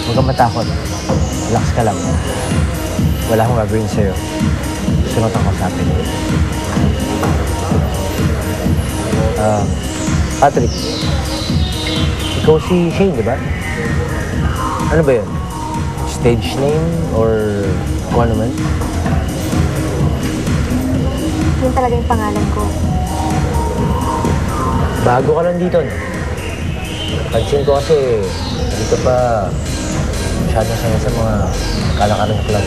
Huwag kang matakot. Relax ka lang. Wala akong gagawin sa'yo. Sunod ang kausapin. Patrick, ikaw si Shane, di ba? Ano ba yun? Stage name or kung ano man? Yun talaga yung pangalan ko. Bago ka lang dito, no? Pansin ko kasi dito pa masyadong sanay sa mga kalakaran ng club.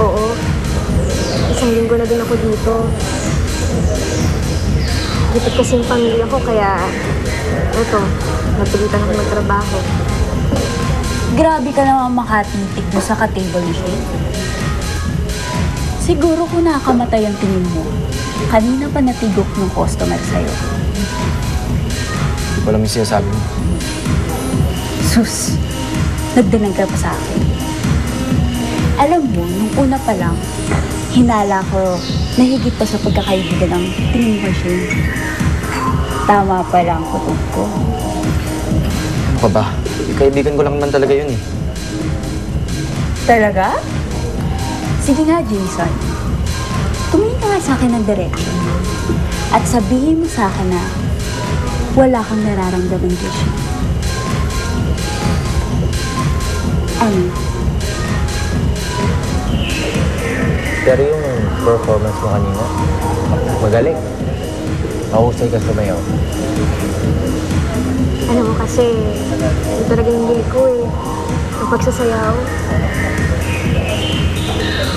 Oo. Isang linggo na din ako dito. Gipit kasi yung pamilya ko, kaya eto, napilitan ako magtrabaho. Grabe ka naman makatitig doon sa ka-table ni Shane. Siguro kung nakamatay ang tingin mo, kanina pa natigok ng customer sa'yo. Hindi ko alam yung sinasabi mo. Sus, nagdanag ka pa sa akin. Alam mo, nung una pa lang, hinala ko na higit pa sa pagkakaibigan ng tingin mo, Shane. Tama pa lang kutob ko. Ano ka ba? Kaibigan ko lang naman talaga yun eh. Talaga? Sige nga, Jason. Tumingin ka nga sa akin ng direction. At sabihin mo sa akin na wala kang nararamdaman kay Shane. Ano? Pero yung performance mo kanina, magaling. Mahusay ka sumayaw. Ano mo kasi, ito talaga yung hilig ko eh. Ang pagsasayaw.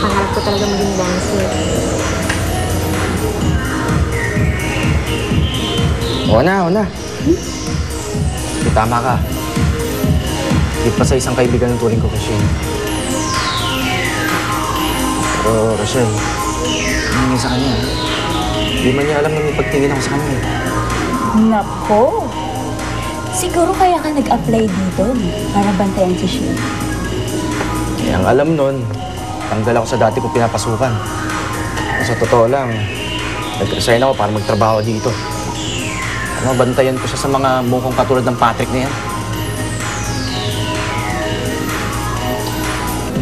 Pangarap ko talaga maging dancer. Oo na. Tama ka. Higit pa sa isang kaibigan ng turing ko kay Shane. Pero, Rochelle, hindi sa kanya. Hindi man niya alam na may pagtingin ako sa kanya. Nako! Siguro kaya ka nag-apply dito para bantayan si Shane. Eh, ang alam nun, tanggal ako sa dati kong pinapasukan. Sa totoo lang, nag-resign ako para magtrabaho dito. Ano, bantayan ko siya sa mga mukhang katulad ng Patrick na yan.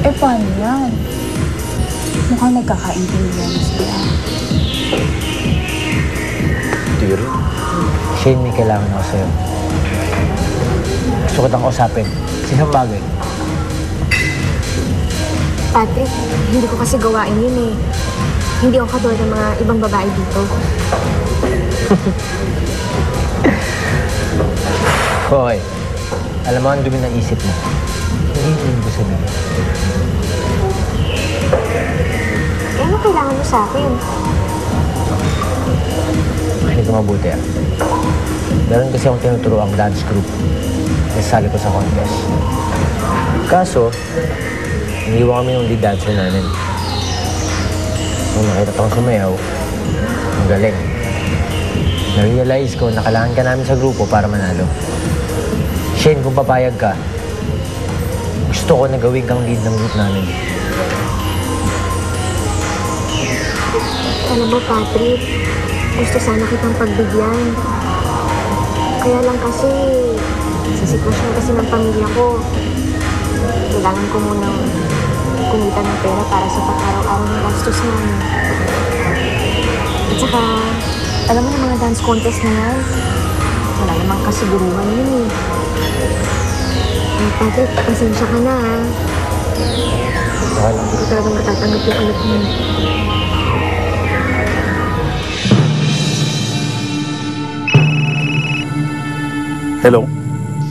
Eh, paano yan? Mukhang nagkakaintindihan na sila. Ito yun. Shane, may kailangan ako sa'yo. Gusto ko tang kausapin. Sinong bagay? Patrick, hindi ko kasi gawain yun eh. Hindi ako katulad ng mga ibang babae dito. Hoy, alam mo ang dumi ng isip mo. Hindi ko sabihin. Eh, ano kailangan mo sa akin? Hindi ko mabuti ah. Meron kasi akong tinuturo ang dance group. Nasali ko sa contest. Kaso, iniwan kami ng lead dancer namin. Nung nakita ko sumayaw, ang galing. Na-realize ko na kailangan ka namin sa grupo para manalo. Shane, kung papayag ka, gusto ko na gawin kang lead ng group namin. Alam mo, Patrick, gusto sana kitang pagbigyan. Kaya lang kasi, sa sitwasyon kasi ng pamilya ko, kailangan ko munang kumita ng pera para sa pang-araw-araw ng gastos namin. At saka, alam mo yung mga dance contest na yan, wala namang kasiguruhan yun eh. Ay, Patrick, pasensya ka na ha. Okay lang. Hindi ko talagang matatanggap yung anak mo. Hello?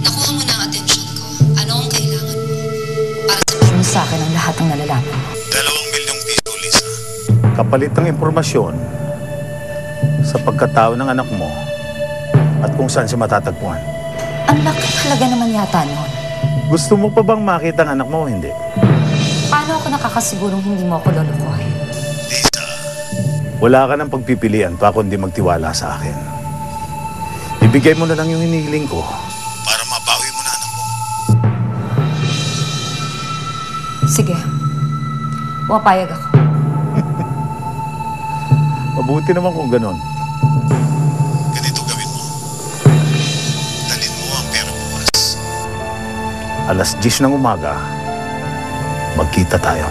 Nakuha mo na ang atensyon ko. Ano ang kailangan mo? Para sabihin mo sa akin ang lahat ng nalalaman mo. 2 milyong piso, Lisa. Kapalit ng impormasyon sa pagkatao ng anak mo at kung saan siya matatagpuan. Ang laki halaga naman yata noon. Gusto mo pa bang makita ang anak mo o hindi? Paano ako nakakasigurong hindi mo ako lulukuhin? Lisa, wala ka ng pagpipilian pa kundi magtiwala sa akin. Ibigay mo na lang yung hinihiling ko para mabawi mo na anak mo. Sige. Pumapayag ako. Mabuti naman kung ganon. Ganito gawin mo. Dalhin mo ang pera bukas. 10 ng umaga, magkita tayo.